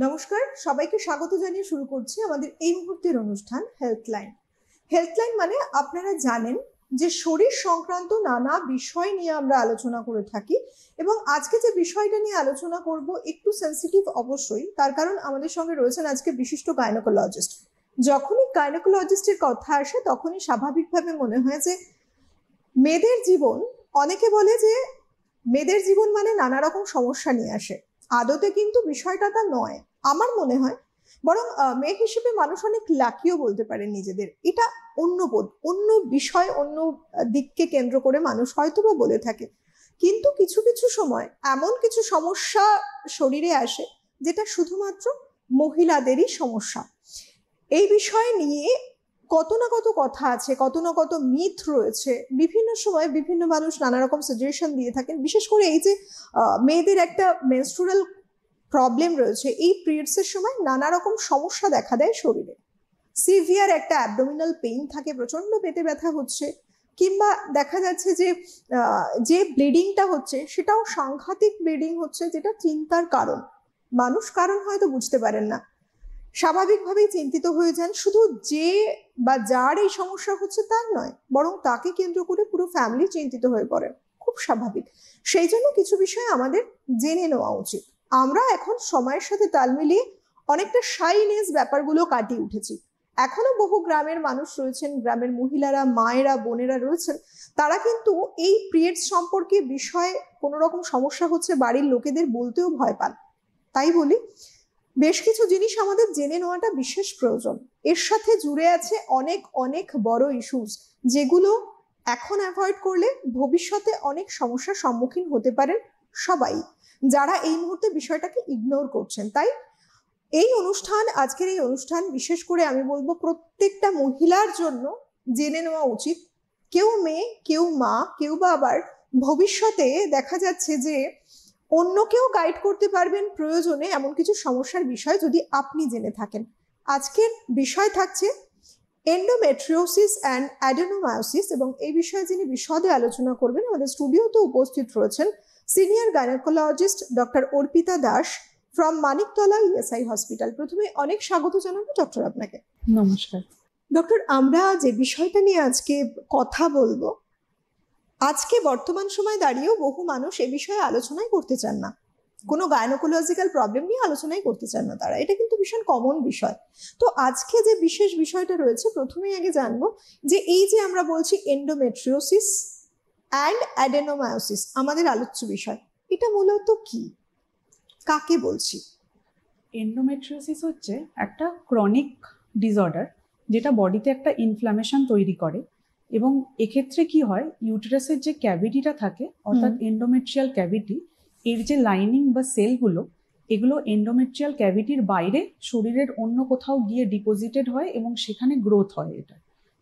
নমস্কার, সবাইকে স্বাগত জানিয়ে শুরু করছি আমাদের এই মুহূর্তের অনুষ্ঠান হেলথলাইন। হেলথলাইন মানে আপনারা জানেন যে শরীর সংক্রান্ত নানা বিষয় নিয়ে আমরা আলোচনা করে থাকি এবং আজকে যে বিষয়টা নিয়ে আলোচনা করব একটু সেন্সিটিভ অবশ্যই, তার কারণ আমাদের সঙ্গে রয়েছেন আজকে বিশিষ্ট গাইনোকোলজিস্ট। যখনই গাইনোকোলজিস্টের কথা আসে তখনই স্বাভাবিকভাবে মনে হয় যে মেয়েদের জীবন, অনেকে বলে যে মেয়েদের জীবন মানে নানা রকম সমস্যা নিয়ে আসে। আদতে কিন্তু বিষয়টা তা নয় আমার মনে হয়, বরং মেয়ে হিসেবে মানুষ অনেক লাকিও বলতে পারে নিজেদের। এটা অন্য বোধ, অন্য বিষয়, অন্য দিককে কেন্দ্র করে মানুষ হয়তো বা বলে থাকে, কিন্তু কিছু কিছু সময় এমন কিছু সমস্যা শরীরে আসে যেটা শুধুমাত্র মহিলাদেরই সমস্যা। এই বিষয় নিয়ে কত না কত কথা আছে, কত না কত মিথ রয়েছে। বিভিন্ন সময় বিভিন্ন মানুষ নানা রকম সাজেশন দিয়ে থাকেন, বিশেষ করে এই যে মেয়েদের একটা মেনস্ট্রুরাল প্রবলেম রয়েছে, এই পিরিয়ডসের সময় নানা রকম সমস্যা দেখা দেয় শরীরে। সিভিয়ার একটা অ্যাবডোমিনাল পেইন থাকে, প্রচন্ড পেটে ব্যথা হচ্ছে, কিংবা দেখা যাচ্ছে যে যে ব্লিডিংটা হচ্ছে সেটাও সাংঘাতিক ব্লিডিং হচ্ছে, যেটা চিন্তার কারণ। মানুষ কারণ হয়তো বুঝতে পারেন না, স্বাভাবিকভাবেই চিন্তিত হয়ে যান। শুধু যে বা যার এই সমস্যা হচ্ছে তার নয়, বরং তাকে কেন্দ্র করে পুরো ফ্যামিলি চিন্তিত হয়ে পড়ে, খুব স্বাভাবিক। সেই জন্য কিছু বিষয় আমাদের জেনে নেওয়া উচিত। আমরা এখন সময়ের সাথে তাল মিলিয়ে অনেকটা শাইনেস ব্যাপারগুলো কাটিয়ে উঠেছি। এখনো বহু গ্রামের মানুষ রয়েছেন, গ্রামের মহিলারা, মায়েরা, বোনেরা রয়েছেন, তারা কিন্তু এই পিরিয়ডস সম্পর্কে বিষয়ে কোনো রকম সমস্যা হচ্ছে বাড়ির লোকেদের বলতেও ভয় পান। তাই বলি, বেশ কিছু জিনিস আমাদের জেনে নেওয়াটা বিশেষ প্রয়োজন। এর সাথে জুড়ে আছে অনেক অনেক বড় ইস্যুস, যেগুলো এখন অ্যাভয়েড করলে ভবিষ্যতে অনেক সমস্যার সম্মুখীন হতে পারেন সবাই, যারা এই মুহূর্তে বিষয়টাকে ইগনোর করছেন। তাই এই অনুষ্ঠান, আজকের এই অনুষ্ঠান বিশেষ করে আমি বলবো প্রত্যেকটা মহিলার জন্য জেনে নেওয়া উচিত। কেউ মেয়ে, কেউ মা, কেউ বা আবার ভবিষ্যতে দেখা যাচ্ছে যে অন্যকেও গাইড করতে পারবেন প্রয়োজনে এমন কিছু সমস্যার বিষয় যদি আপনি জেনে থাকেন। আজকের বিষয় থাকছে এন্ডোমেট্রিওসিস অ্যান্ড অ্যাডেনোমায়োসিস, এবং এই বিষয়ে যিনি বিশদে আলোচনা করবেন আমাদের স্টুডিওতে উপস্থিত রয়েছেন senior gynaecologist doctor Arpita Das from Maniktala ESI hospital. প্রথমে অনেক স্বাগত জানাবো ডক্টর আপনাকে। নমস্কার ডক্টর, আমরা যে বিষয়টা নিয়ে আজকে কথা বলবো, আজকে বর্তমান সময় দাঁড়িয়েও বহু মানুষ এ বিষয়ে আলোচনাই করতে চান না, কোনো গাইনোকোলজিক্যাল প্রবলেম নিয়ে আলোচনাই করতে চান না তারা। এটা কিন্তু ভীষণ কমন বিষয়। তো আজকে যে বিশেষ বিষয়টা রয়েছে, প্রথমেই আগে জানবো যে এই যে আমরা বলছি এন্ডোমেট্রিওসিস অ্যান্ড অ্যাডেনোমায়োসিস, আমাদের আলোচ্য বিষয়, এটা মূলত কি, কাকে বলছি? এন্ডোমেট্রিওসিস হচ্ছে একটা ক্রনিক ডিসঅর্ডার, যেটা বডিতে একটা ইনফ্ল্যামেশন তৈরি করে। এবং এক্ষেত্রে কি হয়, ইউটেরাসের যে ক্যাভিটিটা থাকে, অর্থাৎ এন্ডোমেট্রিয়াল ক্যাভিটি, এর যে লাইনিং বা সেলগুলো, এগুলো এন্ডোমেট্রিয়াল ক্যাভিটির বাইরে শরীরের অন্য কোথাও গিয়ে ডিপোজিটেড হয় এবং সেখানে গ্রোথ হয়, এটা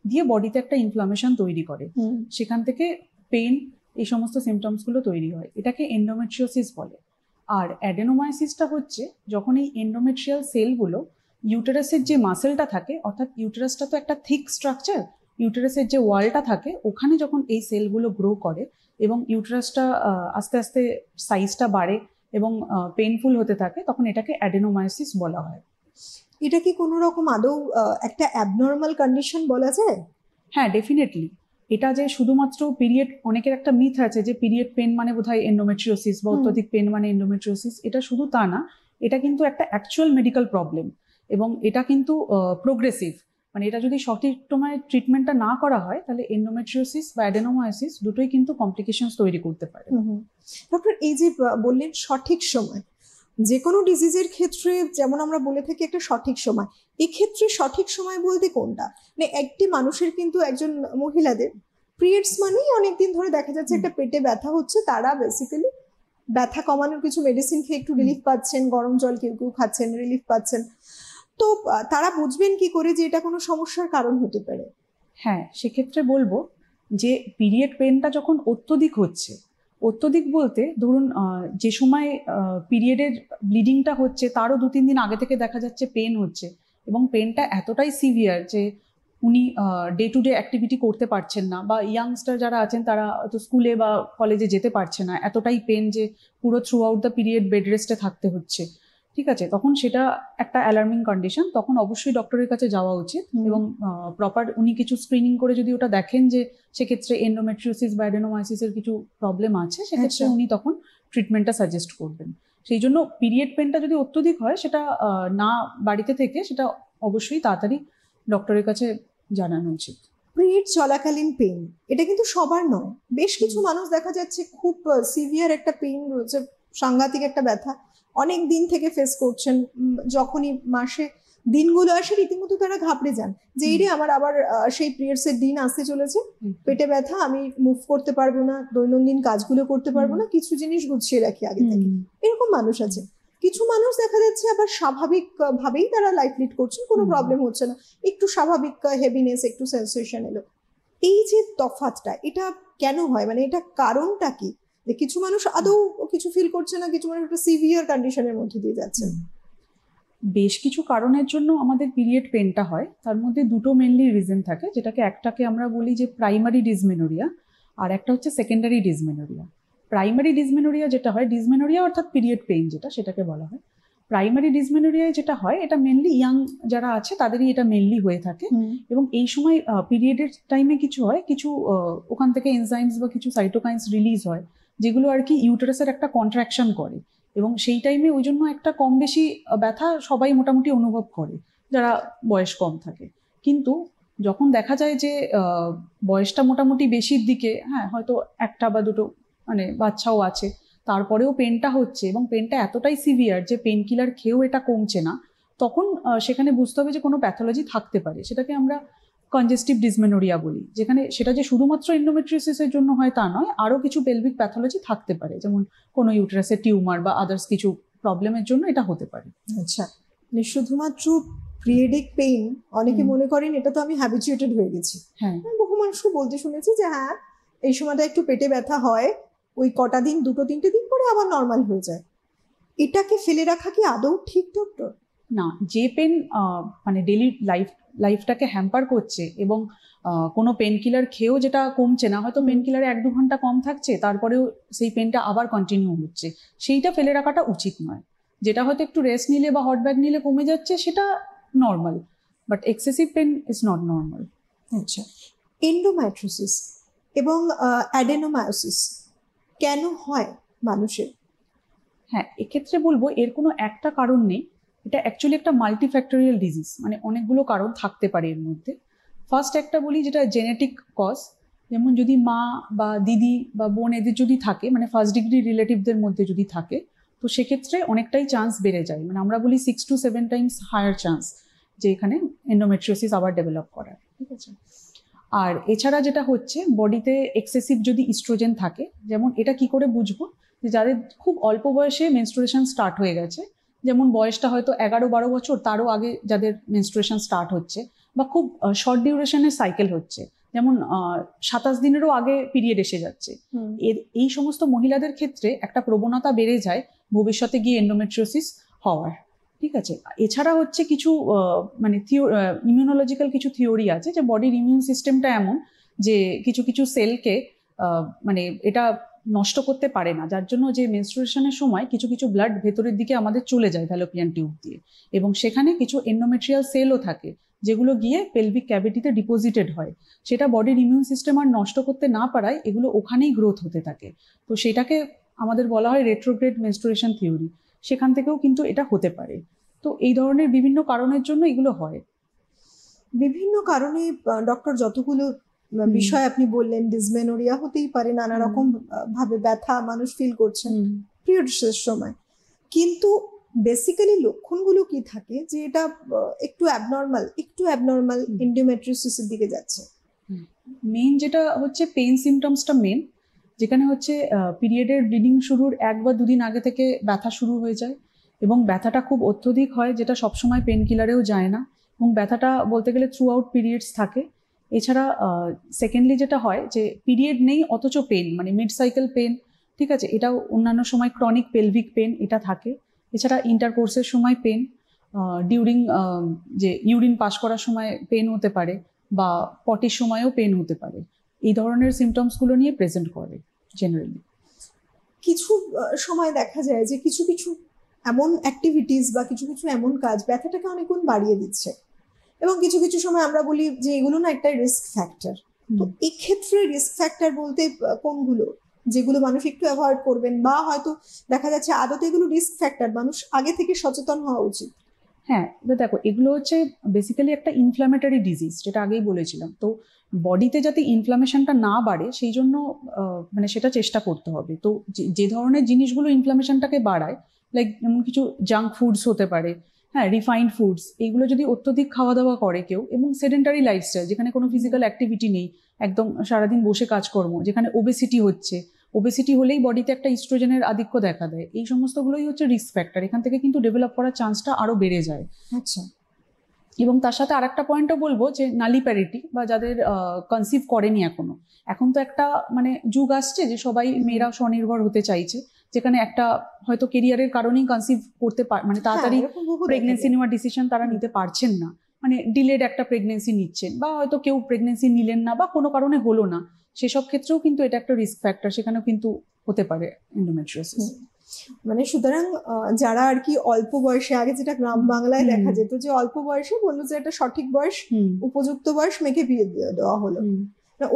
দিয়ে বডিতে একটা ইনফ্ল্যামেশন তৈরি করে। সেখান থেকে পেন, এই সমস্ত সিমটমসগুলো তৈরি হয়, এটাকে এন্ডোমেট্রিওসিস বলে। আর অ্যাডেনোমায়োসিসটা হচ্ছে যখন এই এন্ডোমেট্রিয়াল সেলগুলো ইউটেরাসের যে মাসেলটা থাকে, অর্থাৎ ইউটেরাসটা তো একটা থিক স্ট্রাকচার, ইউটেরাসের যে ওয়ালটা থাকে ওখানে যখন এই সেলগুলো গ্রো করে এবং ইউটেরাসটা আস্তে আস্তে সাইজটা বাড়ে এবং পেইনফুল হতে থাকে, তখন এটাকে অ্যাডেনোমায়োসিস বলা হয়। এটা কি কোনো রকম আদৌ একটা অ্যাবনর্মাল কন্ডিশন বলা যায়? হ্যাঁ, ডেফিনেটলি। এটা যে শুধুমাত্র পিরিয়ড, অনেকের একটা মিথ আছে যে পিরিয়ড পেন মানে বোধহয় এন্ডোমেট্রিওসিস বা অত্যধিক পেন মানে এন্ডোমেট্রিওসিস। এটা শুধু তা না, এটা কিন্তু একটা অ্যাকচুয়াল মেডিকেল প্রবলেম এবং এটা কিন্তু প্রোগ্রেসিভ। মানে এটা যদি সঠিক সময়ে ট্রিটমেন্টটা না করা হয় তাহলে এন্ডোমেট্রিওসিস বা অ্যাডেনোমায়োসিস দুটোই কিন্তু কমপ্লিকেশনস তৈরি করতে পারে। ডক্টর, এই যে বললেন সঠিক সময়, যে কোনো ডিজিজের ক্ষেত্রে যেমন আমরা বলে থাকি একটা সঠিক সময়, এক্ষেত্রে সঠিক সময় বলতে কোনটা? মানে একটি মানুষের কিন্তু, একজন মহিলাদের পিরিয়ডস মানেই অনেকদিন ধরে দেখা যাচ্ছে একটা পেটে ব্যথা হচ্ছে, তারা বেসিক্যালি ব্যথা কমানোর কিছু মেডিসিন খেয়ে একটু রিলিফ পাচ্ছেন, গরম জল কেউ কেউ খাচ্ছেন, রিলিফ পাচ্ছেন। তো তারা বুঝবেন কি করে যে এটা কোনো সমস্যার কারণ হতে পারে? হ্যাঁ, সেক্ষেত্রে বলবো যে পিরিয়ড পেনটা যখন অত্যধিক হচ্ছে, অত্যধিক বলতে ধরুন যে সময় পিরিয়ডের ব্লিডিংটা হচ্ছে তারও 2-3 দিন আগে থেকে দেখা যাচ্ছে পেন হচ্ছে এবং পেনটা এতটাই সিভিয়ার যে উনি ডে টু ডে অ্যাক্টিভিটি করতে পারছেন না, বা ইয়াংস্টার যারা আছেন তারা তো স্কুলে বা কলেজে যেতে পারছে না, এতটাই পেন যে পুরো through out the period bed রেস্টে থাকতে হচ্ছে। ঠিক আছে, তখন সেটা একটা অ্যালার্মিং কন্ডিশন, তখন অবশ্যই ডক্টরের কাছে যাওয়া উচিত এবং প্রপার উনি কিছু স্ক্রিনিং করে যদি ওটা দেখেন যে সেক্ষেত্রে এন্ডোমেট্রিওসিস বা অ্যাডেনোমাইসিসের কিছু প্রবলেম আছে, সেক্ষেত্রে উনি তখন ট্রিটমেন্টটা সাজেস্ট করবেন। সেই জন্য পিরিয়ড পেনটা যদি অত্যধিক হয় সেটা না বাড়িতে থেকে সেটা অবশ্যই তাড়াতাড়ি ডক্টরের কাছে জানানো উচিত। পিরিয়ড চলাকালীন পেইন এটা কিন্তু সবার নয়, বেশ কিছু মানুষ দেখা যাচ্ছে খুব সিভিয়ার একটা পেইন রয়েছে, সাংঘাতিক একটা ব্যথা অনেক দিন থেকে ফেস করছেন, যখনই মাসে দিনগুলো আসে রীতিমতো তারা ঘাবড়ে যান যে এই রে আমার আবার সেই পিরিয়ডস এর দিন আসতে চলেছে, পেটে ব্যথা, আমি মুভ করতে পারবো না, দৈনন্দিন কাজগুলো করতে পারবো না, কিছু জিনিস গুছিয়ে রাখি আগে থেকে, এরকম মানুষ আছে। কিছু মানুষ দেখা যাচ্ছে আবার স্বাভাবিক ভাবেই তারা লাইফ লিড করছেন, কোনো প্রবলেম হচ্ছে না, একটু স্বাভাবিক হেভিনেস, একটু সেন্সেশন এলো। এই যে তফাৎটা, এটা কেন হয়, মানে এটা কারণটা কি যে কিছু মানুষ আদৌ কিছু ফিল করছে না, কিছু মানুষ একটা সিভিয়ার কন্ডিশনের মধ্যে দিয়ে যাচ্ছে? বেশ কিছু কারণের জন্য আমাদের পিরিয়ড পেনটা হয়, তার মধ্যে দুটো মেনলি রিজন থাকে, যেটাকে একটাকে আমরা বলি যে প্রাইমারি ডিসমেনোরিয়া আর একটা হচ্ছে সেকেন্ডারি ডিসমেনোরিয়া। প্রাইমারি ডিসমেনোরিয়া যেটা হয়, ডিসমেনোরিয়া অর্থাৎ পিরিয়ড পেইন সেটাকে বলা হয়। প্রাইমারি ডিসমেনোরিয়ায় যেটা হয় এটা মেনলি ইয়াং যারা আছে তাদেরই এটা মেনলি হয়ে থাকে, এবং এই সময় পিরিয়ডের টাইমে কিছু হয়, কিছু ওখান থেকে এনজাইমস বা কিছু সাইটোকাইন্স রিলিজ হয় যেগুলো আর কি ইউটেরাসের একটা কন্ট্রাকশন করে, এবং সেই টাইমে ওই জন্য একটা কম বেশি ব্যথা সবাই মোটামুটি অনুভব করে যারা বয়স কম থাকে। কিন্তু যখন দেখা যায় যে বয়সটা মোটামুটি বেশির দিকে, হ্যাঁ হয়তো একটা বা দুটো মানে বাচ্চাও আছে, তারপরেও পেনটা হচ্ছে এবং পেনটা এতটাই সিভিয়ার যে পেন কিলার খেয়েও এটা কমছে না, তখন সেখানে বুঝতে হবে যে কোনো প্যাথোলজি থাকতে পারে। সেটাকে আমরা কনজেস্টিভ ডিসমেনোরিয়া বলি, যেখানে সেটা যে শুধুমাত্র এন্ডোমেট্রিওসিসের জন্য হয় তা নয়, আরও কিছু পেলভিক প্যাথোলজি থাকতে পারে, যেমন কোনো ইউটেরাসের টিউমার বা আদার্স কিছু প্রবলেমের জন্য এটা হতে পারে। আচ্ছা, মানে শুধুমাত্র পিরিয়ডিক পেইন, অনেকে মনে করেন এটা তো আমি হ্যাবিচুয়েটেড হয়ে গেছি। হ্যাঁ, বহু মানুষকে বলতে শুনেছি যে হ্যাঁ এই সময়টা একটু পেটে ব্যথা হয়, ওই কটা দিন, দুটো তিনটে দিন পরে আবার নর্মাল হয়ে যায়। এটাকে ফেলে রাখা কি আদৌ ঠিক ডক্টর? না, যে পেন মানে ডেলি লাইফটাকে হ্যাম্পার করছে এবং কোনো পেন কিলার খেয়েও যেটা কমছে না, হয়তো পেন কিলারে 1-2 ঘন্টা কম থাকছে, তারপরেও সেই পেনটা আবার কন্টিনিউ হচ্ছে, সেইটা ফেলে রাখাটা উচিত নয়। যেটা হয়তো একটু রেস্ট নিলে বা হট ব্যাগ নিলে কমে যাচ্ছে সেটা normal, but excessive pain is not normal. আচ্ছা, এন্ডোমেট্রিওসিস এবং অ্যাডেনোমায়োসিস কেন হয় মানুষের? হ্যাঁ, এক্ষেত্রে বলবো এর কোনো একটা কারণ নেই, এটা অ্যাকচুয়ালি একটা মাল্টিফ্যাক্টোরিয়াল ডিজিজ, মানে অনেকগুলো কারণ থাকতে পারে এর মধ্যে। ফার্স্ট একটা বলি যেটা জেনেটিক কজ, যেমন যদি মা বা দিদি বা বোন এদের যদি থাকে, মানে ফার্স্ট ডিগ্রি রিলেটিভদের মধ্যে যদি থাকে, তো সেক্ষেত্রে অনেকটাই চান্স বেড়ে যায়, মানে আমরা বলি 6 to 7 টাইমস হায়ার চান্স যে এখানে এন্ডোমেট্রিওসিস আবার ডেভেলপ করার। ঠিক আছে, আর এছাড়া যেটা হচ্ছে বডিতে এক্সেসিভ যদি ইস্ট্রোজেন থাকে, যেমন এটা কি করে বুঝবো, যে যাদের খুব অল্প বয়সে মেনস্ট্রুয়েশন স্টার্ট হয়ে গেছে, যেমন বয়সটা হয়তো 11-12 বছর, তারও আগে যাদের মেনস্ট্রুয়েশন স্টার্ট হচ্ছে, বা খুব শর্ট ডিউরেশনের সাইকেল হচ্ছে, যেমন 27 দিনেরও আগে পিরিয়ড এসে যাচ্ছে, এই সমস্ত মহিলাদের ক্ষেত্রে একটা প্রবণতা বেড়ে যায় ভবিষ্যতে গিয়ে এন্ডোমেট্রিওসিস হওয়ার। ঠিক আছে, এছাড়া হচ্ছে কিছু মানে ইমিউনোলজিক্যাল কিছু থিওরি আছে যে বডির ইমিউন সিস্টেমটা এমন যে কিছু কিছু সেলকে মানে এটা নষ্ট করতে পারে না, যার জন্য যে মেনস্ট্রুয়েশনের সময় কিছু কিছু ব্লাড ভেতরের দিকে আমাদের চলে যায় ফ্যালোপিয়ান টিউব দিয়ে, এবং সেখানে কিছু এন্ডোমেট্রিয়াল সেলও থাকে যেগুলো গিয়ে পেলভিক ক্যাভিটিতে ডিপোজিটেড হয়, সেটা বডির ইমিউন সিস্টেম আর নষ্ট করতে না পারায় এগুলো ওখানেই গ্রোথ হতে থাকে। তো সেটাকে আমাদের বলা হয় রেট্রোগ্রেড মেনস্ট্রুয়েশন থিওরি, সেখান থেকেও কিন্তু এটা হতে পারে। তো এই ধরনের বিভিন্ন কারণের জন্য এগুলো হয়। বিভিন্ন কারণে ডক্টর যতগুলো বিষয় আপনি বললেন, ডিসমেনোরিয়া হতেই পারে, নানা রকম ভাবে ব্যথা মানুষ ফিল করছেন পিরিয়ডসের সময়, কিন্তু বেসিক্যালি লক্ষণগুলো কি থাকে যে এটা একটু অ্যাবনর্মাল এন্ডোমেট্রিওসিসের দিকে যাচ্ছে? মেইন যেটা হচ্ছে পেইন সিমটমসটা মেন, যেখানে হচ্ছে পিরিয়ডের ব্লিডিং শুরুর 1 বা 2 দিন আগে থেকে ব্যথা শুরু হয়ে যায়, এবং ব্যথাটা খুব অত্যধিক হয়, যেটা সবসময় পেন কিলারেও যায় না, এবং ব্যথাটা বলতে গেলে থ্রু আউট পিরিয়ডস থাকে। এছাড়া সেকেন্ডলি যেটা হয় যে পিরিয়ড নেই অথচ পেন, মানে মিড সাইকেল পেন, ঠিক আছে, এটাও অন্যান্য সময় ক্রনিক পেলভিক পেন এটা থাকে। এছাড়া ইন্টারকোর্সের সময় পেন, ডিউরিং যে ইউরিন পাস করার সময় পেন হতে পারে, বা পটির সময়ও পেন হতে পারে, এই ধরনের সিমটমসগুলো নিয়ে প্রেজেন্ট করে জেনারেলি। কিছু সময় দেখা যায় যে কিছু কিছু এমন অ্যাক্টিভিটিস বা কিছু কিছু এমন কাজ ব্যথাটাকে অনেক গুণ বাড়িয়ে দিচ্ছে, এবং কিছু কিছু সময় আমরা বলি যে এগুলো না একটা রিস্ক ফ্যাক্টর। তো এক্ষেত্রে রিস্ক ফ্যাক্টর বলতে কোনগুলো, যেগুলো মানুষ একটু অ্যাভয়েড করবেন, বা হয়তো দেখা যাচ্ছে আদতে এগুলো রিস্ক ফ্যাক্টর, মানুষ আগে থেকে সচেতন হওয়া উচিত? হ্যাঁ, এবার দেখো, এগুলো হচ্ছে বেসিক্যালি একটা ইনফ্ল্যামেটরি ডিজিজ, যেটা আগেই বলেছিলাম। তো বডিতে যাতে ইনফ্ল্যামেশনটা না বাড়ে সেই জন্য মানে সেটা চেষ্টা করতে হবে। তো যে ধরনের জিনিসগুলো ইনফ্ল্যামেশনটাকে বাড়ায়, লাইক যেমন কিছু জাঙ্ক ফুডস হতে পারে, হ্যাঁ, রিফাইন্ড ফুডস, এইগুলো যদি অত্যধিক খাওয়া দাওয়া করে কেউ, এবং সেডেন্টারি লাইফস্টাইল যেখানে কোনো ফিজিক্যাল অ্যাক্টিভিটি নেই, একদম সারাদিন বসে কাজকর্ম, যেখানে ওবেসিটি হচ্ছে, ওবেসিটি হলেই বডিতে একটা ইস্ট্রোজেনের আধিক্য দেখা দেয়, এই সমস্তগুলোই হচ্ছে রিস্ক ফ্যাক্টর। এখান থেকে কিন্তু ডেভেলপ করার চান্সটা আরো বেড়ে যায়। আচ্ছা। এবং তার সাথে আরেকটা পয়েন্টও বলবো, যে নালি প্যারিটি বা যাদের কনসিভ করেনি এখনো, এখন তো একটা মানে যুগ আসছে যে সবাই মেয়েরা স্বনির্ভর হতে চাইছে, যেখানে একটা হয়তো কেরিয়ারের কারণেই কনসিভ করতে মানে তাড়াতাড়ি প্রেগনেন্সি নেওয়ার ডিসিশন তারা নিতে পারছেন না, মানে ডিলেড একটা প্রেগনেন্সি নিচ্ছেন, বা হয়তো কেউ প্রেগনেন্সি নিলেন না বা কোনো কারণে হলো না, সেসব ক্ষেত্রেও কিন্তু এটা একটা রিস্ক ফ্যাক্টর, সেখানেও কিন্তু হতে পারে এন্ডোমেট্রিওসিস। মানে সুতরাং যারা আর কি অল্প বয়সে, আগে যেটা গ্রাম বাংলায় দেখা যেত যে অল্প বয়সে বললো যে একটা সঠিক বয়স, উপযুক্ত বয়স, মেয়েকে বিয়ে দিয়ে দেওয়া হলো,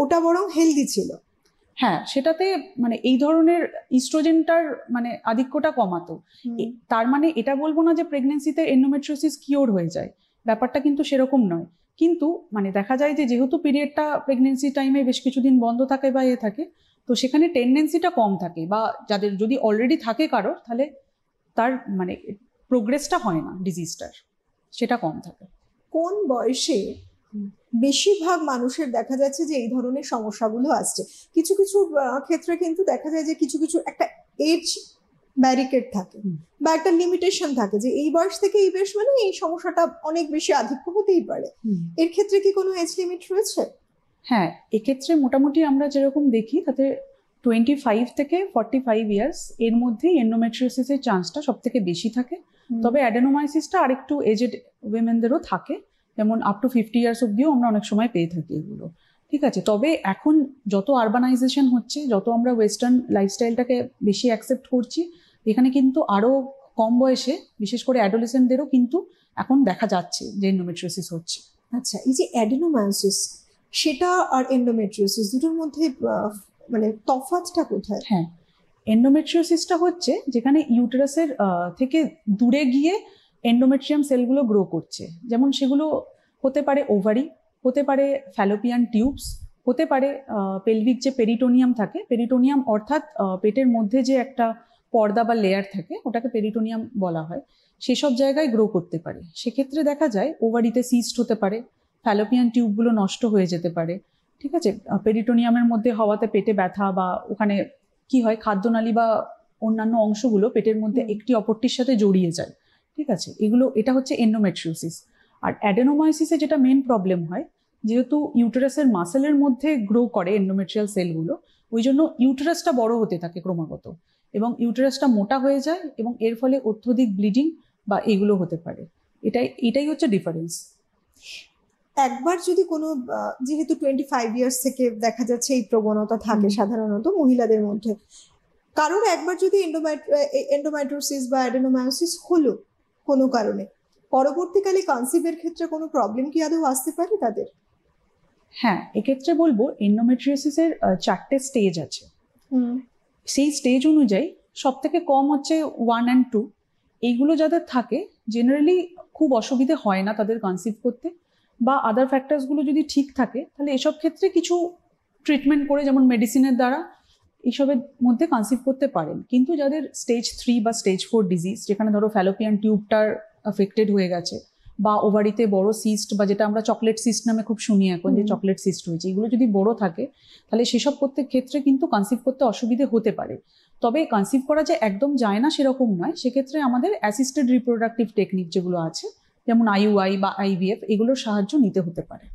ওটা বরং হেলদি ছিল। হ্যাঁ, সেটাতে মানে এই ধরনের ইস্ট্রোজেনটার মানে আধিক্যটা কমাতো। তার মানে এটা বলবো না যে প্রেগনেন্সিতে এন্ডোমেট্রিওসিস কিওর হয়ে যায়, ব্যাপারটা কিন্তু সেরকম নয়। কিন্তু মানে দেখা যায় যে যেহেতু পিরিয়ডটা প্রেগনেন্সি টাইমে বেশ কিছুদিন বন্ধ থাকে বা থাকে, তো সেখানে টেন্ডেন্সিটা কম থাকে, বা যাদের যদি অলরেডি থাকে কারো, তাহলে তার মানে প্রোগ্রেসটা হয় না ডিজিজটার, সেটা কম থাকে। কোন বয়সে বেশিরভাগ মানুষের দেখা যাচ্ছে যে এই ধরনের সমস্যাগুলো আসছে? কিছু কিছু ক্ষেত্রে কিন্তু দেখা যায় যে কিছু কিছু একটা এজ ব্যারিকেড থাকে বা একটা লিমিটেশন থাকে, যে এই বয়স থেকে এই বয়স মানে এই সমস্যাটা অনেক বেশি আধিক্য হতেই পারে। এর ক্ষেত্রে কি কোনো এজ লিমিট রয়েছে? হ্যাঁ, এক্ষেত্রে মোটামুটি আমরা যেরকম দেখি তাতে 25 থেকে 45 ইয়ার্স এর মধ্যেই এন্ডোমেট্রিওসিসের চান্সটা সব থেকে বেশি থাকে। তবে অ্যাডেনোমাইসিসটা আরেকটু এজেড উইমেনদেরও থাকে, যেমন আপ টু 50 ইয়ার্স অব্দিও আমরা অনেক সময় পেয়ে থাকি এগুলো। ঠিক আছে, তবে এখন যত আরবানাইজেশন হচ্ছে, যত আমরা ওয়েস্টার্ন লাইফস্টাইলটাকে বেশি অ্যাকসেপ্ট করছি, এখানে কিন্তু আরো কম বয়সে, বিশেষ করে অ্যাডোলেসেন্টদেরও কিন্তু এখন দেখা যাচ্ছে যে এন্ডোমেট্রিওসিস হচ্ছে। আচ্ছা, এই যে অ্যাডেনোমায়োসিস, সেটা আর এন্ডোমেট্রিওসিস দুটোর মধ্যে মানে তফাৎটা কোথায়? হ্যাঁ, এন্ডোমেট্রিওসিসটা হচ্ছে যেখানে ইউটেরাসের থেকে দূরে গিয়ে এন্ডোমেট্রিয়াম সেলগুলো গ্রো করছে। যেমন সেগুলো হতে পারে ওভারি, হতে পারে ফ্যালোপিয়ান টিউবস, হতে পারে পেলভিক যে পেরিটোনিয়াম থাকে, পেরিটোনিয়াম অর্থাৎ পেটের মধ্যে যে একটা পর্দা বা লেয়ার থাকে, ওটাকে পেরিটোনিয়াম বলা হয়, সেসব জায়গায় গ্রো করতে পারে। সেক্ষেত্রে দেখা যায় ওভারিতে সিস্ট হতে পারে, ফ্যালোপিয়ান টিউবগুলো নষ্ট হয়ে যেতে পারে। ঠিক আছে, পেরিটোনিয়ামের মধ্যে হওয়াতে পেটে ব্যথা, বা ওখানে কি হয়, খাদ্যনালী বা অন্যান্য অংশগুলো পেটের মধ্যে একটি অপরটির সাথে জড়িয়ে যায়। ঠিক আছে, এটা হচ্ছে এন্ডোমেট্রিওসিস। আর অ্যাডেনোমায়োসিসে যেটা মেন প্রবলেম হয়, যেহেতু ইউটেরাসের মাসেলের মধ্যে গ্রো করে এন্ডোমেট্রিয়াল সেলগুলো, ওই জন্য ইউটেরাসটা বড় হতে থাকে ক্রমাগত, এবং ইউটেরাসটা মোটা হয়ে যায়, এবং এর ফলে অত্যধিক ব্লিডিং বা এগুলো হতে পারে। এটাই হচ্ছে ডিফারেন্স। একবার যদি কোনো যেহেতু 25 ইয়ার্স থেকে দেখা যাচ্ছে এই প্রবণতা থাকে সাধারণত মহিলাদের মধ্যে, কারোর একবার যদি এন্ডোমেট্রিওসিস বা অ্যাডেনোমায়োসিস হলো কোনো কারণে, পরবর্তীকালে কনসিভের ক্ষেত্রে কোনো প্রবলেম কি আদৌ আসতে পারে তাদের? হ্যাঁ, এক্ষেত্রে বলবো এন্ডোমেট্রিওসিসের 4টে স্টেজ আছে। সেই স্টেজ অনুযায়ী সব থেকে কম হচ্ছে 1 and 2। এইগুলো যাদের থাকে জেনারেলি খুব অসুবিধে হয় না তাদের কনসিভ করতে, বা আদার ফ্যাক্টরসগুলো যদি ঠিক থাকে, তাহলে এসব ক্ষেত্রে কিছু ট্রিটমেন্ট করে, যেমন মেডিসিনের দ্বারা, এইসবের মধ্যে কনসিভ করতে পারেন। কিন্তু যাদের স্টেজ 3 বা স্টেজ 4 ডিজিজ, যেখানে ধরো ফ্যালোপিয়ান টিউবটার অ্যাফেক্টেড হয়ে গেছে, বা ওভারিতে বড় সিস্ট, বা যেটা আমরা চকলেট সিস্ট নামে খুব শুনি এখন, যে চকলেট সিস্ট হয়েছে, এগুলো যদি বড় থাকে, তাহলে সেসব প্রত্যেক ক্ষেত্রে কিন্তু কনসিভ করতে অসুবিধে হতে পারে। তবে কনসিভ করা যে একদম যায় না সেরকম নয়, সেক্ষেত্রে আমাদের অ্যাসিস্টেড রিপ্রোডাক্টিভ টেকনিক যেগুলো আছে, যেমন IUI বা IVF, এগুলোর সাহায্য নিতে হতে পারে।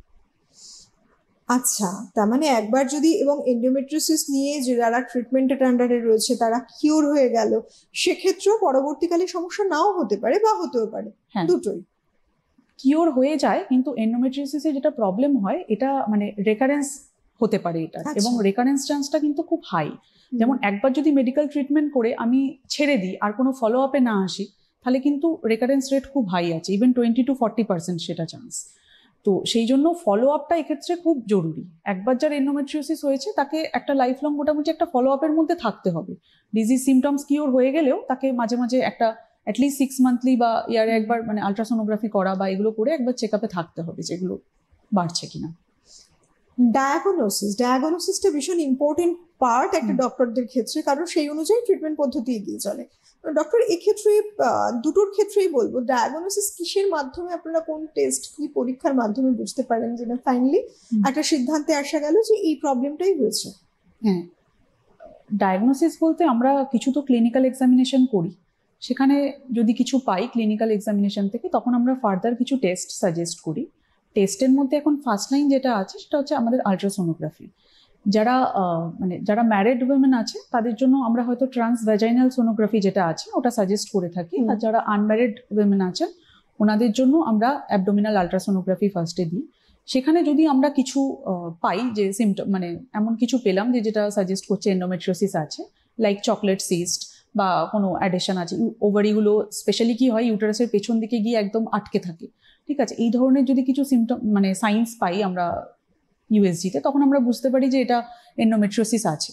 আচ্ছা, তার মানে একবার যদি এবং এন্ডোমেট্রিওসিস নিয়ে যে যারা ট্রিটমেন্টের আন্ডারে রয়েছে তারা কিওর হয়ে গেল, সেক্ষেত্রেও পরবর্তীকালে সমস্যা নাও হতে পারে বা হতেও পারে, দুটোই কিওর হয়ে যায়। কিন্তু এন্ডোমেট্রিওসিসে যেটা প্রবলেম হয়, এটা মানে রেকারেন্স হতে পারে এটা, এবং রেকারেন্স চান্সটা কিন্তু খুব হাই। যেমন একবার যদি মেডিকেল ট্রিটমেন্ট করে আমি ছেড়ে দিই আর কোনো ফলো আপে না আসি, তাহলে কিন্তু রেকারেন্স রেট খুব হাই আছে, ইভেন 20-40% সেটা চান্স। তো সেই জন্য ফলো আপটা এক্ষেত্রে খুব জরুরি। একবার যার এন্ডোমেট্রিওসিস হয়েছে তাকে একটা লাইফ লং মোটামুটি একটা ফলো আপের মধ্যে থাকতে হবে। ডিজিজ সিমটমস কিওর হয়ে গেলেও তাকে মাঝে মাঝে একটা অ্যাটলিস্ট 6 মান্থলি বা ইয়ারে একবার মানে আলট্রাসোনোগ্রাফি করা বা এগুলো করে একবার চেক আপে থাকতে হবে যেগুলো বাড়ছে কিনা। ডায়াগনোসিসটা ভীষণ ইম্পর্টেন্ট পার্ট একটা ডক্টরদের ক্ষেত্রে, কারণ সেই অনুযায়ী ট্রিটমেন্ট পদ্ধতি এগিয়ে চলে। ডক্টর, এক্ষেত্রে দুটোর ক্ষেত্রেই বলবো, ডায়াগনোসিস কিসের মাধ্যমে, আপনারা কোন টেস্ট কি পরীক্ষার মাধ্যমে বুঝতে পারেন যে না ফাইনালি একটা সিদ্ধান্তে আসা গেল যে এই প্রবলেমটাই হয়েছে? হ্যাঁ, ডায়াগনোসিস বলতে আমরা কিছু তো ক্লিনিক্যাল এক্সামিনেশন করি, সেখানে যদি কিছু পাই ক্লিনিক্যাল এক্সামিনেশন থেকে তখন আমরা ফার্দার কিছু টেস্ট সাজেস্ট করি। টেস্টের মধ্যে এখন ফার্স্ট লাইন যেটা আছে সেটা হচ্ছে আমাদের আলট্রাসোনোগ্রাফি। যারা ম্যারিড উইমেন আছে তাদের জন্য আমরা হয়তো ট্রান্সভ্যাজাইনাল সোনোগ্রাফি যেটা আছে ওটা সাজেস্ট করে থাকি, আর যারা আনম্যারিড উইমেন আছে ওনাদের জন্য আমরা অ্যাবডোমিনাল আলট্রাসোনোগ্রাফি ফার্স্টে দিই। সেখানে যদি আমরা কিছু পাই যে সিমটম এমন কিছু পেলাম যেটা সাজেস্ট করছে এন্ডোমেট্রিওসিস আছে, লাইক চকলেট সিস্ট বা কোনো অ্যাডিশন আছে, ওভারিগুলো স্পেশালি কি হয় ইউটারাসের পেছন দিকে গিয়ে একদম আটকে থাকে, ঠিক আছে, এই ধরনের যদি কিছু সিমটম সাইন্স পাই আমরা ইউএসজিতে, তখন আমরা বুঝতে পারি যে এটা এন্ডোমেট্রিওসিস আছে।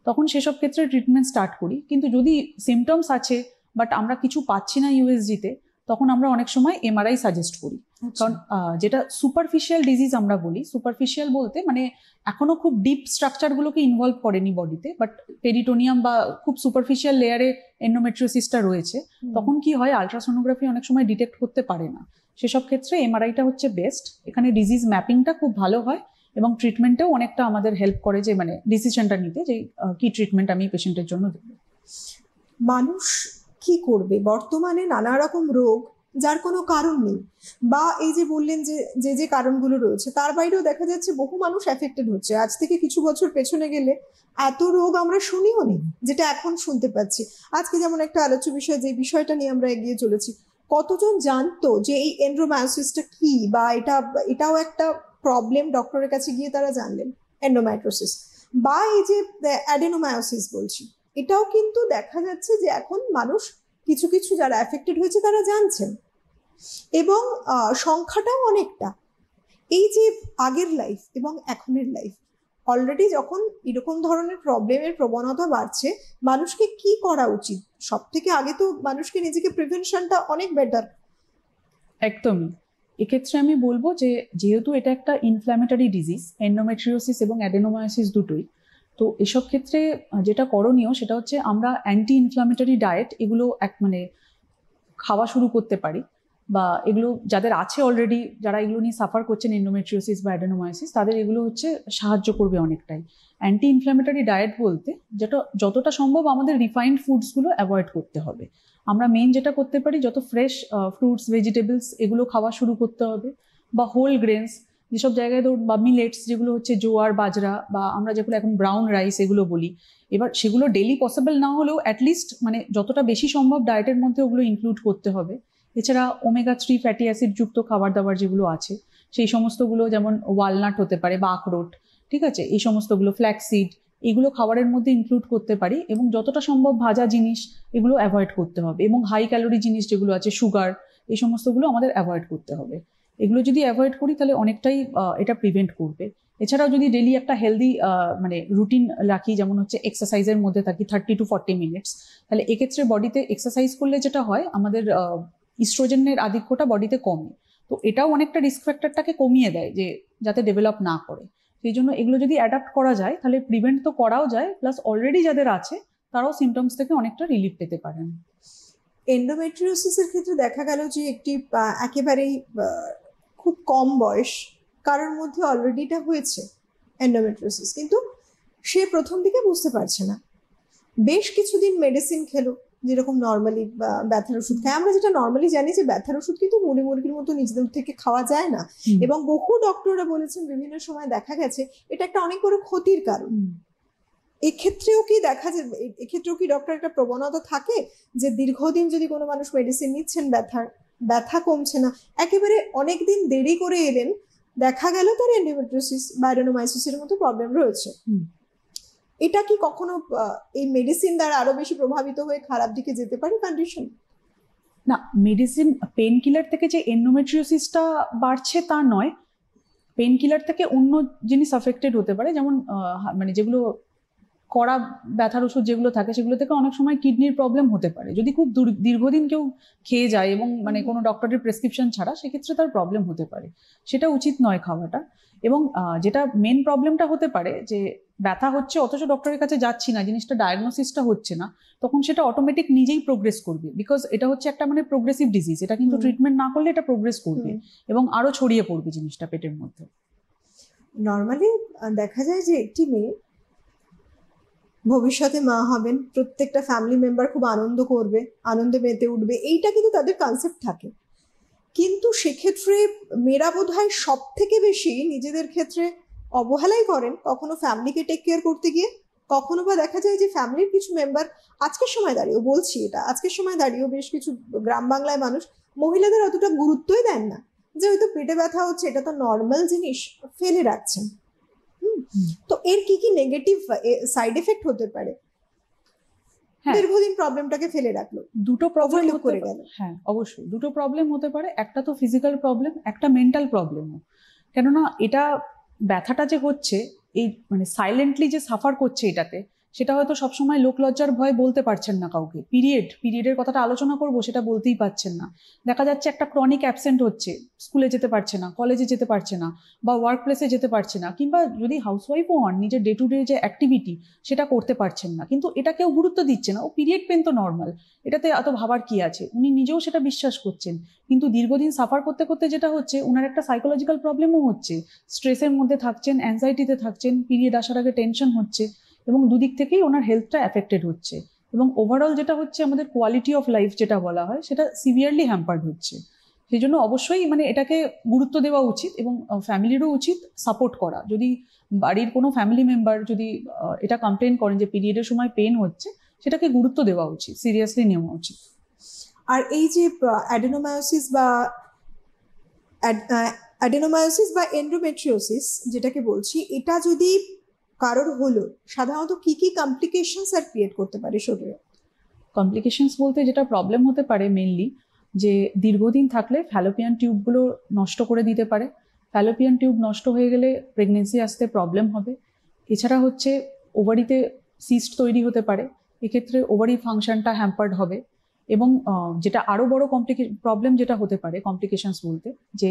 তখন সেসব ক্ষেত্রে ট্রিটমেন্ট স্টার্ট করি। কিন্তু যদি সিমটমস আছে বাট আমরা কিছু পাচ্ছি না ইউএসজিতে, তখন আমরা অনেক সময় এমআরআই সাজেস্ট করি। কারণ যেটা সুপারফিশিয়াল ডিজিজ আমরা বলি, সুপারফিশিয়াল বলতে এখনো খুব ডিপ স্ট্রাকচারগুলোকে ইনভলভ করেনি বডিতে, বাট পেরিটোনিয়াম বা খুব সুপারফিশিয়াল লেয়ারে এন্ডোমেট্রিওসিসটা রয়েছে, তখন কি হয় আলট্রাসোনোগ্রাফি অনেক সময় ডিটেক্ট করতে পারে না। সেসব ক্ষেত্রে এমআরআইটা হচ্ছে বেস্ট। এখানে ডিজিজ ম্যাপিংটা খুব ভালো হয় এবং ট্রিটমেন্টেও অনেকটা আমাদের হেল্প করে যে ডিসিশনটা নিতে যে কি ট্রিটমেন্ট আমি পেশেন্টের জন্য দেব। মানুষ কি করবে বর্তমানে? নানা রকম রোগ যার কোনো কারণ নেই, বা এই যে বললেন যে যে কারণগুলো রয়েছে তার বাইরেও দেখা যাচ্ছে বহু মানুষ এফেক্টেড হচ্ছে। আজ থেকে কিছু বছর পেছনে গেলে এত রোগ আমরা শুনিও নি যেটা এখন শুনতে পাচ্ছি। আজকে যেমন একটা আলোচ্য বিষয়, যে বিষয়টা নিয়ে আমরা এগিয়ে চলেছি, কতজন জানতো যে এই এন্ডোমায়োসিসটা কি, বা এটাও একটা প্রবলেম? ডক্টরের কাছে গিয়ে তারা জানলেন এন্ডোমেট্রিওসিস। বা এই যে অ্যাডেনোমায়োসিস বলছি, এটাও কিন্তু দেখা যাচ্ছে যে এখন মানুষ কিছু কিছু যারা অ্যাফেক্টেড হয়েছে তারা জানছেন, এবং সংখ্যাটাও অনেকটা। এই যে আগের লাইফ এবং এখনের লাইফ, অলরেডি যখন এরকম ধরনের প্রবলেমের প্রবণতা বাড়ছে, মানুষকে কি করা উচিত? সব থেকে আগে তো মানুষকে নিজেকে প্রিভেনশনটা অনেক বেটার। একদমই। এক্ষেত্রে আমি বলবো যে যেহেতু এটা একটা ইনফ্ল্যামেটরি ডিজিজ, এন্ডোমেট্রিওসিস এবং অ্যাডেনোমায়োসিস দুটোই, তো এসব ক্ষেত্রে যেটা করণীয় সেটা হচ্ছে আমরা অ্যান্টি ইনফ্ল্যামেটরি ডায়েট এগুলো খাওয়া শুরু করতে পারি, বা এগুলো যাদের আছে অলরেডি, যারা এগুলো নিয়ে সাফার করছেন এন্ডোমেট্রিওসিস বা অ্যাডেনোমায়োসিস, তাদের এগুলো সাহায্য করবে অনেকটাই। অ্যান্টি ইনফ্ল্যামেটরি ডায়েট বলতে যেটা যতটা সম্ভব আমাদের রিফাইন্ড ফুডসগুলো অ্যাভয়েড করতে হবে। আমরা মেন যেটা করতে পারি, যত ফ্রেশ ফ্রুটস ভেজিটেবলস এগুলো খাওয়া শুরু করতে হবে, বা হোল গ্রেনস যেসব জায়গায় ধরুন, বা মিলেটস যেগুলো হচ্ছে জোয়ার বাজরা, বা আমরা যেগুলো এখন ব্রাউন রাইস এগুলো বলি, এবার সেগুলো ডেলি পসিবল না হলেও অ্যাটলিস্ট যতটা বেশি সম্ভব ডায়েটের মধ্যে ওগুলো ইনক্লুড করতে হবে। এছাড়া ওমেগা-3 ফ্যাটি অ্যাসিড যুক্ত খাবার দাবার যেগুলো আছে সেই সমস্তগুলো, যেমন ওয়ালনাট হতে পারে বা আখরোট, ঠিক আছে, এই সমস্তগুলো ফ্ল্যাক্সিড, এগুলো খাবারের মধ্যে ইনক্লুড করতে পারি। এবং যতটা সম্ভব ভাজা জিনিস এগুলো অ্যাভয়েড করতে হবে, এবং হাই ক্যালোরি জিনিস যেগুলো আছে সুগার, এই সমস্তগুলো আমাদের অ্যাভয়েড করতে হবে। এগুলো যদি অ্যাভয়েড করি তাহলে অনেকটাই এটা প্রিভেন্ট করবে। এছাড়াও যদি ডেলি একটা হেলদি রুটিন রাখি, যেমন হচ্ছে এক্সারসাইজের মধ্যে থাকি 30-40 মিনিটস, তাহলে এক্ষেত্রে বডিতে এক্সারসাইজ করলে যেটা হয় আমাদের ইস্ট্রোজেনের আধিক্যটা বডিতে কমে, তো এটাও অনেকটা রিস্ক ফ্যাক্টরটাকে কমিয়ে দেয় যে যাতে ডেভেলপ না করে। সেই জন্য এগুলো যদি অ্যাডাপ্ট করা যায় তাহলে প্রিভেন্ট তো করাও যায়, প্লাস অলরেডি যাদের আছে তারাও সিমটমস থেকে অনেকটা রিলিফ পেতে পারেন। এন্ডোমেট্রিওসিসের ক্ষেত্রে দেখা গেল যে একটি একেবারেই খুব কম বয়স কারোর মধ্যে অলরেডি এটা হয়েছে এন্ডোমেট্রিওসিস, কিন্তু সে প্রথম দিকে বুঝতে পারছে না, বেশ কিছুদিন মেডিসিন খেলো, যেরকম নর্মালি ব্যথার ওষুধ খায়। আমরা যেটা নর্মালি জানি যে ব্যথার ওষুধ কিন্তু মুড়ি মুরগির মতো নিজেদের থেকে খাওয়া যায় না, এবং বহু ডক্টররা বলেছেন বিভিন্ন সময় দেখা গেছে এটা একটা অনেক বড় ক্ষতির কারণ। এক্ষেত্রেও কি দেখা যায়, এক্ষেত্রেও কি ডক্টর একটা প্রবণতা থাকে যে দীর্ঘদিন যদি কোনো মানুষ মেডিসিন নিচ্ছেন, ব্যথা কমছে না, একেবারে অনেকদিন দেরি করে এলেন, দেখা গেল তার এন্ডোমেট্রিওসিস বা অ্যাডেনোমায়োসিসের মতো প্রবলেম রয়েছে, এটা কি কখনো এই মেডিসিন দ্বারা আরো বেশি প্রভাবিত হয়ে খারাপ দিকে যেতে পারে কন্ডিশন? না, মেডিসিন পেন কিলার থেকে যে এন্ডোমেট্রিওসিসটা বাড়ছে তা নয়, পেন কিলার থেকে অন্য জিনিস অ্যাফেক্টেড হতে পারে, যেমন মানে যেগুলো কড়া ব্যথার ওষুধ যেগুলো থাকে সেগুলো থেকে অনেক সময় কিডনির প্রবলেম হতে পারে যদি খুব দীর্ঘদিন কেউ খেয়ে যায় এবং মানে কোনো ডক্টরের প্রেসক্রিপশন ছাড়া, সেক্ষেত্রে তার প্রবলেম হতে পারে, সেটা উচিত নয় খাওয়াটা। এবং যেটা মেন প্রবলেমটা হতে পারে যে ব্যথা হচ্ছে অথচ ডক্টরের কাছে যাচ্ছি না, জিনিসটা ডায়াগনোসিসটা হচ্ছে না, তখন সেটা অটোমেটিক নিজেই প্রোগ্রেস করবে, বিকজ এটা হচ্ছে একটা মানে প্রোগ্রেসিভ ডিজিজ, এটা কিন্তু ট্রিটমেন্ট না করলে এটা প্রোগ্রেস করবে এবং আরো ছড়িয়ে পড়বে জিনিসটা পেটের মধ্যে। নর্মালি দেখা যায় যে একটি মেয়ে ভবিষ্যতে মা হবেন, প্রত্যেকটা ফ্যামিলি মেম্বার খুব আনন্দ করবে, আনন্দে মেতে উঠবে, এইটা কিন্তু তাদের কনসেপ্ট থাকে। কিন্তু সেক্ষেত্রে মেয়েরা বোধহয় সব থেকে বেশি নিজেদের ক্ষেত্রে অবহেলাই করেন, কখনো ফ্যামিলিকে টেক কেয়ার করতে গিয়ে, কখনো বা দেখা যায় যে ফ্যামিলির কিছু মেম্বার, আজকের সময় দাঁড়িয়েও বলছি এটা, আজকের সময় দাঁড়িয়েও বেশ কিছু গ্রাম বাংলায় মানুষ মহিলাদের অতটা গুরুত্বই দেন না, যে হয়তো পেটে ব্যথা হচ্ছে এটা তো নর্মাল জিনিস, ফেলে রাখছেন। তো এর কি কি নেগেটিভ সাইড এফেক্ট হতে পারে? হ্যাঁ, দীর্ঘদিন প্রবলেমটাকে ফেলে রাখলো, দুটো প্রবলেম overlook করে গেল। হ্যাঁ অবশ্যই দুটো প্রবলেম হতে পারে, একটা তো ফিজিক্যাল প্রবলেম, একটা মেন্টাল প্রবলেমও। কেননা এটা ব্যথাটা যে হচ্ছে, এই মানে সাইলেন্টলি যে সাফার করছে এটাতে, সেটা হয়তো সবসময় লোকলজ্জার ভয় বলতে পারছেন না কাউকে। পিরিয়ডের কথাটা আলোচনা করবো সেটা বলতেই পারছেন না। দেখা যাচ্ছে একটা ক্রনিক অ্যাবসেন্ট হচ্ছে, স্কুলে যেতে পারছে না, কলেজে যেতে পারছে না, বা ওয়ার্ক প্লেসে যেতে পারছে না, কিংবা যদি হাউসওয়াইফও হন নিজের ডে টু ডে যে অ্যাক্টিভিটি সেটা করতে পারছেন না, কিন্তু এটা কেউ গুরুত্ব দিচ্ছে না, ও পিরিয়ড পেন তো নর্মাল, এটাতে এত ভাবার কি আছে, উনি নিজেও সেটা বিশ্বাস করছেন। কিন্তু দীর্ঘদিন সাফার করতে করতে যেটা হচ্ছে, ওনার একটা সাইকোলজিক্যাল প্রবলেমও হচ্ছে, স্ট্রেসের মধ্যে থাকছেন, অ্যাংজাইটিতে থাকছেন, পিরিয়ড আসার আগে টেনশন হচ্ছে, এবং দুদিক থেকেই ওনার হেলথটা অ্যাফেক্টেড হচ্ছে, এবং ওভারঅল যেটা হচ্ছে আমাদের কোয়ালিটি অফ লাইফ যেটা বলা হয় সেটা সিভিয়ারলি হ্যাম্পার্ড হচ্ছে। সেই জন্য অবশ্যই মানে এটাকে গুরুত্ব দেওয়া উচিত, এবং ফ্যামিলিরও উচিত সাপোর্ট করা। যদি বাড়ির কোনো ফ্যামিলি মেম্বার যদি এটা কমপ্লেন করেন যে পিরিয়ডের সময় পেন হচ্ছে, সেটাকে গুরুত্ব দেওয়া উচিত, সিরিয়াসলি নেওয়া উচিত। আর এই যে অ্যাডেনোমায়োসিস বা এন্ডোমেট্রিওসিস যেটাকে বলছি, এটা যদি কারোর হলো, সাধারণত কি কি কমপ্লিকেশনস আর ক্রিয়েট করতে পারে শরীরে? কমপ্লিকেশনস বলতে যেটা প্রবলেম হতে পারে মেনলি, যে দীর্ঘদিন থাকলে ফ্যালোপিয়ান টিউবগুলো নষ্ট করে দিতে পারে। ফ্যালোপিয়ান টিউব নষ্ট হয়ে গেলে প্রেগনেন্সি আসতে প্রবলেম হবে। এছাড়া হচ্ছে ওভারিতে সিস্ট তৈরি হতে পারে, এক্ষেত্রে ওভারি ফাংশনটা হ্যাম্পার্ড হবে। এবং যেটা আরও বড় প্রবলেম যেটা হতে পারে কমপ্লিকেশনস বলতে, যে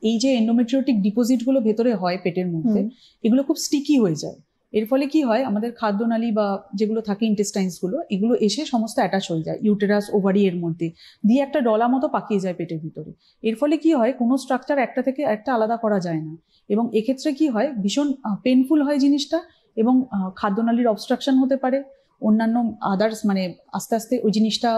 এই যে এন্ডোমেট্রিওটিক ডিপোজিটগুলো ভেতরে হয় পেটের মধ্যে, এগুলো খুব স্টিকি হয়ে যায়। এর ফলে কি হয়, আমাদের খাদ্যনালী বা যেগুলো থাকে ইন্টেস্টাইনসগুলো, এগুলো এসে সমস্ত অ্যাটাচ হয়ে যায় ইউটেরাস ওভারি এর মধ্যে, দিয়ে একটা ডলা মতো পাকিয়ে যায় পেটের ভিতরে। এর ফলে কি হয়, কোনো স্ট্রাকচার একটা থেকে একটা আলাদা করা যায় না, এবং এক্ষেত্রে কি হয়, ভীষণ পেনফুল হয় জিনিসটা, এবং খাদ্যনালীর অবস্ট্রাকশন হতে পারে, অন্যান্য আদার্স মানে আস্তে আস্তে ওই জিনিসটা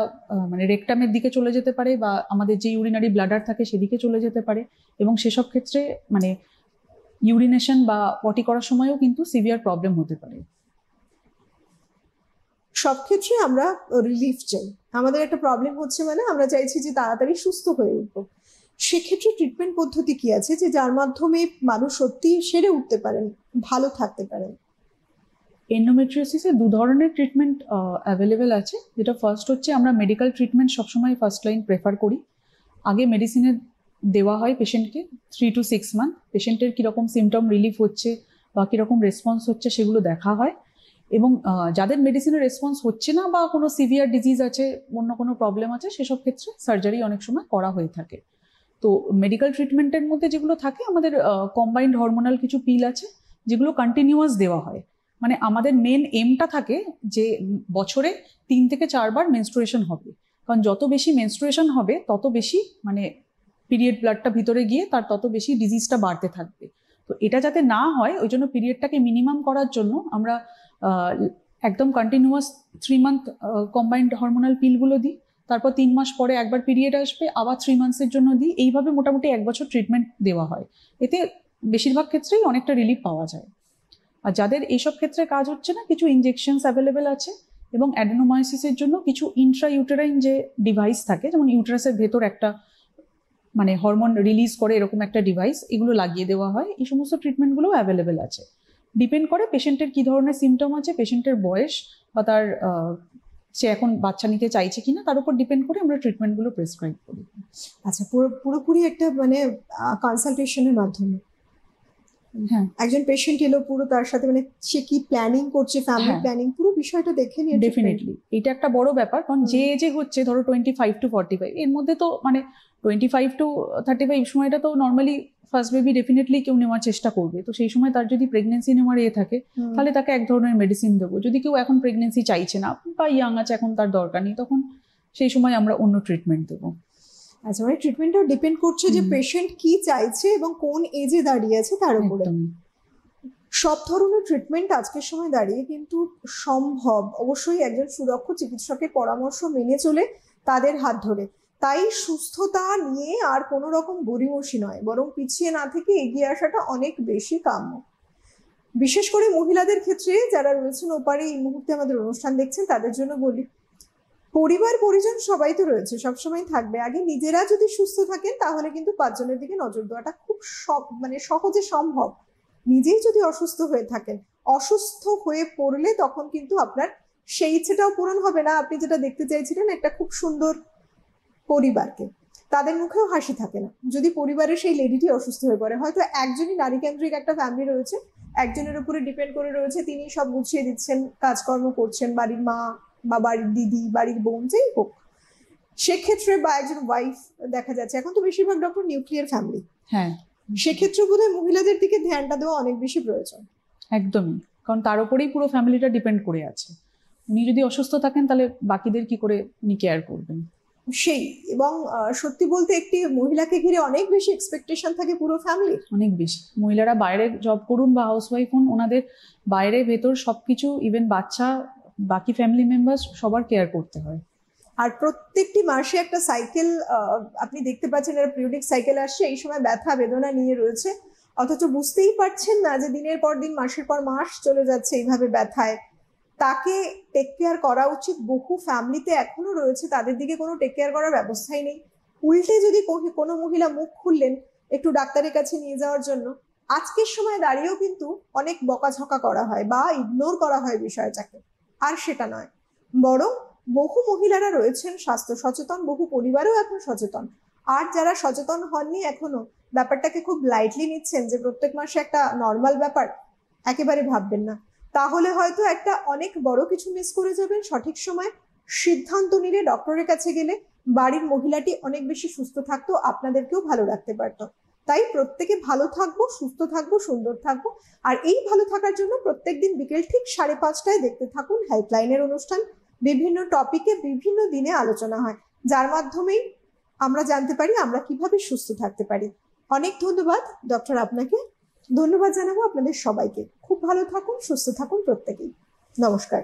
মানে রেকটামের দিকে চলে যেতে পারে, বা আমাদের যে ইউরিনারি ব্লাডার থাকে সেদিকে চলে যেতে পারে, এবং সেসব ক্ষেত্রে মানে ইউরিনেশন বা পটি করার সময়ও কিন্তু সিভিয়ার প্রবলেম হতে পারে। সব ক্ষেত্রে আমরা রিলিফ চাই, আমাদের একটা প্রবলেম হচ্ছে মানে আমরা চাইছি যে তাড়াতাড়ি সুস্থ হয়ে উঠবো। সেক্ষেত্রে ট্রিটমেন্ট পদ্ধতি কি আছে যে যার মাধ্যমে মানুষ সত্যি সেরে উঠতে পারেন, ভালো থাকতে পারেন? এন্ডোমেট্রিওসিসে দু ধরনের ট্রিটমেন্ট অ্যাভেলেবেল আছে। যেটা ফার্স্ট হচ্ছে, আমরা মেডিকেল ট্রিটমেন্ট সবসময় ফার্স্ট লাইন প্রেফার করি। আগে মেডিসিনের দেওয়া হয় পেশেন্টকে 3 to 6 মান্থ, পেশেন্টের কীরকম সিমটম রিলিফ হচ্ছে বা কীরকম রেসপন্স হচ্ছে সেগুলো দেখা হয়। এবং যাদের মেডিসিনের রেসপন্স হচ্ছে না বা কোনো সিভিয়ার ডিজিজ আছে, অন্য কোনো প্রবলেম আছে, সেসব ক্ষেত্রে সার্জারি অনেক সময় করা হয়ে থাকে। তো মেডিকেল ট্রিটমেন্টের মধ্যে যেগুলো থাকে, আমাদের কম্বাইন্ড হরমোনাল কিছু পিল আছে যেগুলো কন্টিনিউয়াস দেওয়া হয়। মানে আমাদের মেন এমটা থাকে যে বছরে 3 থেকে 4 বার মেনস্ট্রুয়েশন হবে, কারণ যত বেশি মেনস্ট্রুয়েশন হবে তত বেশি মানে পিরিয়ড ব্লাডটা ভিতরে গিয়ে তার তত বেশি ডিজিজটা বাড়তে থাকবে। তো এটা যাতে না হয়, ওই জন্য পিরিয়ডটাকে মিনিমাম করার জন্য আমরা একদম কন্টিনিউয়াস 3 মান্থ কম্বাইন্ড হরমোনাল পিলগুলো দিই, তারপর 3 মাস পরে একবার পিরিয়ড আসবে, আবার 3 মান্থসের জন্য দিই, এইভাবে মোটামুটি 1 বছর ট্রিটমেন্ট দেওয়া হয়। এতে বেশিরভাগ ক্ষেত্রেই অনেকটা রিলিফ পাওয়া যায়। আর যাদের এইসব ক্ষেত্রে কাজ হচ্ছে না, কিছু ইনজেকশনস অ্যাভেলেবেল আছে, এবং অ্যাডেনোমায়োসিসের জন্য কিছু ইন্ট্রা ইউটেরাইন যে ডিভাইস থাকে, যেমন ইউটেরাসের ভেতর একটা মানে হরমোন রিলিজ করে এরকম একটা ডিভাইস, এগুলো লাগিয়ে দেওয়া হয়। এই সমস্ত ট্রিটমেন্টগুলো অ্যাভেলেবেল আছে। ডিপেন্ড করে পেশেন্টের কী ধরনের সিমটম আছে, পেশেন্টের বয়স বা তার সে এখন বাচ্চা নিতে চাইছে কিনা তার উপর ডিপেন্ড করে আমরা ট্রিটমেন্টগুলো প্রেসক্রাইব করি। আচ্ছা, পুরোপুরি একটা মানে কনসালটেশনের মাধ্যমে হ্যাঁ, একজন পেশেন্ট এলো, পুরো তার সাথে মানে সে কি প্ল্যানিং করছে, ফ্যামিলি হ্যাঁ। প্ল্যানিং, পুরো বিষয়টা দেখে নিয়ে ডেফিনেটলি এটা একটা বড় ব্যাপার, কারণ হুম। যে এজে হচ্ছে ধরো 25 to 45 এর মধ্যে, তো মানে 25 to 35 সময়টা তো নর্মালি ফার্স্ট বেবি ডেফিনেটলি কেউ নেওয়ার চেষ্টা করবে। তো সেই সময় তার যদি প্রেগনেন্সি নেওয়ার থাকে হুম। তাহলে তাকে এক ধরনের মেডিসিন দেবো। যদি কেউ এখন প্রেগনেন্সি চাইছে না বা ইয়াং আছে, এখন তার দরকার নেই, তখন সেই সময় আমরা অন্য ট্রিটমেন্ট দেবো। আচ্ছা, মানে ট্রিটমেন্টটাও ডিপেন্ড করছে যে হুম। পেশেন্ট কি চাইছে এবং কোন এজে দাঁড়িয়ে আছে তার উপরে। একদমই। সব ধরনের ট্রিটমেন্ট আজকের সময় দাঁড়িয়ে কিন্তু সম্ভব, অবশ্যই একজন সুদক্ষ চিকিৎসকের পরামর্শ মেনে চলে, তাদের হাত ধরে। তাই সুস্থতা নিয়ে আর কোনো রকম গড়িমসি নয়, বরং পিছিয়ে না থেকে এগিয়ে আসাটা অনেক বেশি কাম্য। বিশেষ করে মহিলাদের ক্ষেত্রে যারা রয়েছেন ওপারে এই মুহূর্তে আমাদের অনুষ্ঠান দেখছেন, তাদের জন্য বলি, পরিবার পরিজন সবাই তো রয়েছে, সবসময় থাকবে। আগে নিজেরা যদি সুস্থ থাকেন তাহলে কিন্তু পাঁচজনের দিকে নজর দেওয়াটা খুব মানে সহজে সম্ভব। নিজেই যদি অসুস্থ হয়ে থাকেন, অসুস্থ হয়ে পড়লে তখন কিন্তু আপনার সেই ইচ্ছেটাও পূরণ হবে না। আপনি যেটা দেখতে চাইছিলেন একটা খুব সুন্দর পরিবারকে, তাদের মুখেও হাসি থাকে না যদি পরিবারের সেই লেডিটি অসুস্থ হয়ে পড়ে। হয়তো একজনই নারী কেন্দ্রিক একটা ফ্যামিলি রয়েছে, একজনের উপরে ডিপেন্ড করে রয়েছে, তিনি সব গুছিয়ে দিচ্ছেন, কাজকর্ম করছেন, বাড়ির মা বা বাড়ির দিদি, বাড়ির বোন, যেই হোক সেক্ষেত্রে, বা একজন ওয়াইফ দেখা যাচ্ছে। এখন তো বেশিরভাগ ডক্টর নিউক্লিয়ার ফ্যামিলি, হ্যাঁ, সেক্ষেত্রে বোধহয় মহিলাদের দিকে ধ্যানটা দেওয়া অনেক বেশি প্রয়োজন। একদমই, কারণ তার উপরেই পুরো ফ্যামিলিটা ডিপেন্ড করে আছে। উনি যদি অসুস্থ থাকেন তাহলে বাকিদের কি করে উনি কেয়ার করবেন? সেই, এবং সত্যি বলতে একটি মহিলাকে ঘিরে অনেক বেশি এক্সপেকটেশন থাকে পুরো ফ্যামিলির। অনেক বেশি। মহিলারা বাইরে জব করুন বা হাউসওয়াইফ হন, ওনাদের বাইরে ভেতর সবকিছু, ইভেন বাচ্চা, বাকি ফ্যামিলি মেম্বার্স সবার কেয়ার করতে হয়। আর প্রত্যেকটি মাসে একটা সাইকেল আপনি দেখতে পাচ্ছেন, একটা পিরিয়ডিক সাইকেল আসছে, এই সময় ব্যথা বেদনা নিয়ে রয়েছে, অথচ বুঝতেই পারছেন না যে দিনের পর দিন, মাসের পর মাস চলে যাচ্ছে এইভাবে ব্যথায়। তাকে টেক কেয়ার করা উচিত। বহু ফ্যামিলিতে এখনো রয়েছে, তাদের দিকে কোনো টেক কেয়ার করার ব্যবস্থাই নেই। উল্টে যদি কোনো মহিলা মুখ খুললেন একটু ডাক্তারের কাছে নিয়ে যাওয়ার জন্য, আজকের সময় দাঁড়িয়েও কিন্তু অনেক বকাঝকা করা হয় বা ইগনোর করা হয় বিষয়টাকে। আর সেটা নয়, বরং বহু মহিলারা রয়েছেন স্বাস্থ্য সচেতন, বহু পরিবারও এখন সচেতন। আর যারা সচেতন হননি এখনো, ব্যাপারটাকে খুব লাইটলি নিচ্ছেন যে প্রত্যেক মাসে একটা নর্মাল ব্যাপার, একেবারে ভাববেন না। তাহলে হয়তো একটা অনেক বড় কিছু মিস করে যাবেন। সঠিক সময় সিদ্ধান্ত নিলে, ডক্টরের কাছে গেলে বাড়ির মহিলাটি অনেক বেশি সুস্থ থাকতো, আপনাদেরকেও ভালো রাখতে পারতো। তাই প্রত্যেকে ভালো থাকবো, সুস্থ থাকবো, সুন্দর থাকবো। আর এই ভালো থাকার জন্য প্রত্যেকদিন বিকেল ঠিক 5:30টায় দেখতে থাকুন হেল্পলাইনের অনুষ্ঠান। বিভিন্ন টপিকে বিভিন্ন দিনে আলোচনা হয়, যার মাধ্যমেই আমরা জানতে পারি আমরা কিভাবে সুস্থ থাকতে পারি। অনেক ধন্যবাদ ডক্টর আপনাকে। ধন্যবাদ জানাবো আপনাদের সবাইকে। খুব ভালো থাকুন, সুস্থ থাকুন প্রত্যেকেই। নমস্কার।